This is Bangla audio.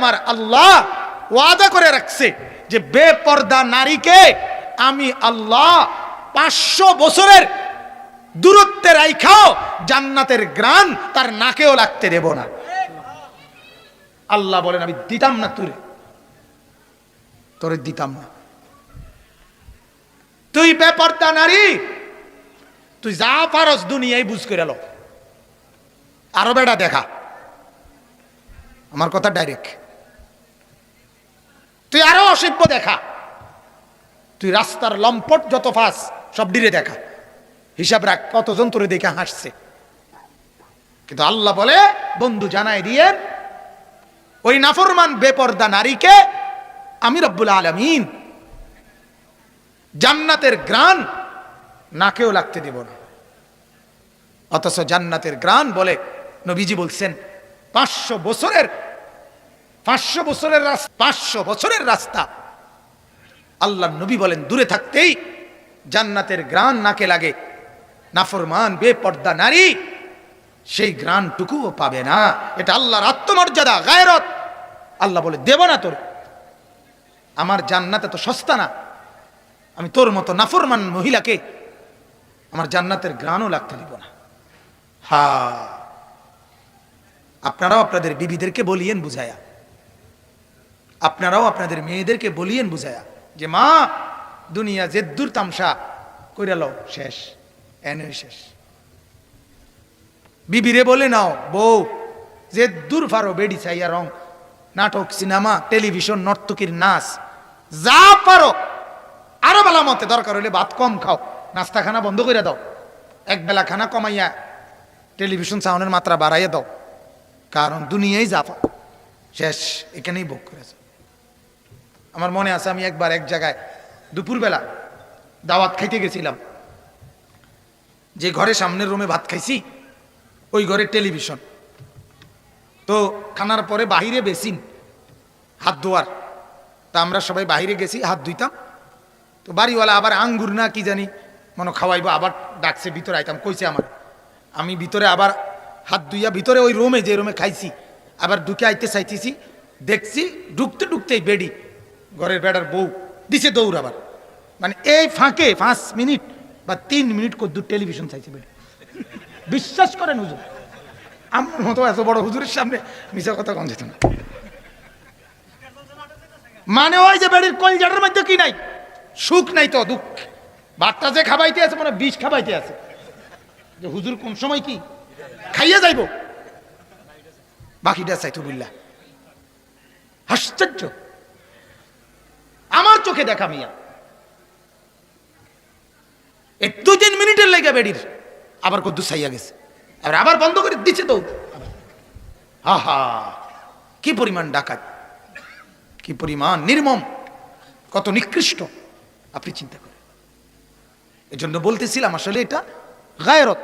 আমার আল্লাহ ওয়াদা করে রাখছে যে বেপর্দা নারীকে আমি আল্লাহ 500 বছরের দূরত্বে রাইখাও জান্নাতের গ্রান তার নাকেও লাগতে দেব না। আল্লাহ বলেন আমি দিতাম না, তোরে দিতাম না। তুই বেপর্দা নারী, তুই যা পারস দুনিয়ায় বুঝ করে লো, আরো বেটা দেখা। আমার কথা ডাইরেক্ট, তুই আরো অসভ্য দেখা, তুই রাস্তার লম্পট যত ফাঁস সব ডিরে দেখা, হিসাব রাখ কতজন তোরে দেখে হাসছে। কিন্তু আল্লাহ বলে বন্ধু জানাই দিয়ে ওই নাফরমান বেপর্দা নারীকে আমি রব্বুল আলামিন জান্নাতের গ্রান নাকেও লাগতে দেব না। অথচ জান্নাতের গ্রান বলে নবীজি বলছেন 500 বছরের রাস্তা আল্লাহ নবী বলেন দূরে থাকতেই জান্নাতের গ্রান নাকে লাগে। নাফরমান বেপর্দা নারী সেই গ্রানটুকুও পাবে না। এটা আল্লাহর আত্মমর্যাদা, গায়রত। আল্লাহ বলে দেব না তোর, আমার জান্নাত এত সস্তা না, আমি তোর মতো নাফরমান মহিলাকে আমার জান্নাতের গ্রানও লাগতে দিব না। হা, আপনারাও আপনাদের বিবিদেরকে বলিয়েন বুঝায়া, আপনারাও আপনাদের মেয়েদেরকে বলিয়েন বুঝায়া যে মা দুনিয়া যে দূর তামসা কইরা লও, শেষ এনে শেষ। বিবিরে বলে নাও বউ যে দূর ফারো বেডি চাইয়া রং, নাটক, সিনেমা, টেলিভিশন, নর্তকীর নাচ, যা পারো আরো বেলা মতে দরকার হলে ভাত কম খাও, নাস্তা খানা বন্ধ করে দাও, এক বেলা খানা কমাইয়া টেলিভিশন সাউন্ডের মাত্রা বাড়াইয়া দাও, কারণ দুনিয়াই যাফা শেষ, এখানেই ভোগ করেছে। আমার মনে আছে আমি একবার এক জায়গায় দুপুরবেলা দাওয়াত খাইতে গেছিলাম, যে ঘরে সামনের রুমে ভাত খাইছি ওই ঘরে টেলিভিশন, তো খানার পরে বাহিরে বেসিন, হাত ধোয়ার, তা আমরা সবাই বাহিরে গেছি হাত ধুইতাম। তো বাড়িওয়ালা আবার আঙ্গুর না কি জানি মনে খাওয়াইবো, আবার ডাকছে, ভিতরে আইতাম, কইছে আমার, আমি ভিতরে আবার হাত ধুইয়া ভিতরে ওই রুমে যে রুমে খাইছি আবার ঢুকে আইতে চাইতেছি, দেখছি ঢুকতেই বেডি ঘরের বেড়ার বউ দিছে দৌড়। আবার মানে এই ফাঁকে 5 মিনিট বা 3 মিনিট কদ্দুর টেলিভিশন চাইছে বেডি। বিশ্বাস করেন হুজুর, আমার মতো এত বড় হুজুরের সামনে মিশা কথা কম যেত না। মানে ওই যে বেড়ির কলজাটার মধ্যে কি নাই, সুখ নাই তো দুঃখ, ভাতটা যে খাবাইতে আছে মানে বিষ খাবাইতে আছে, যে হুজুর কোন সময় কি খাইয়ে যাইব, বাকিটা চাইতো বুল্লা। আশ্চর্য, আমার চোখে দেখা মিয়া এই 2-3 মিনিটের লেগে বেড়ির আবার কদ্দু চাইয়া গেছে, আবার বন্ধ করে দিচ্ছে তো। আহা, কি পরিমাণ ডাকাত, কি পরিমাণ নির্মম, কত নিকৃষ্ট আপনি চিন্তা করেন। এজন্য বলতেছিলাম আসলে এটা গায়রত।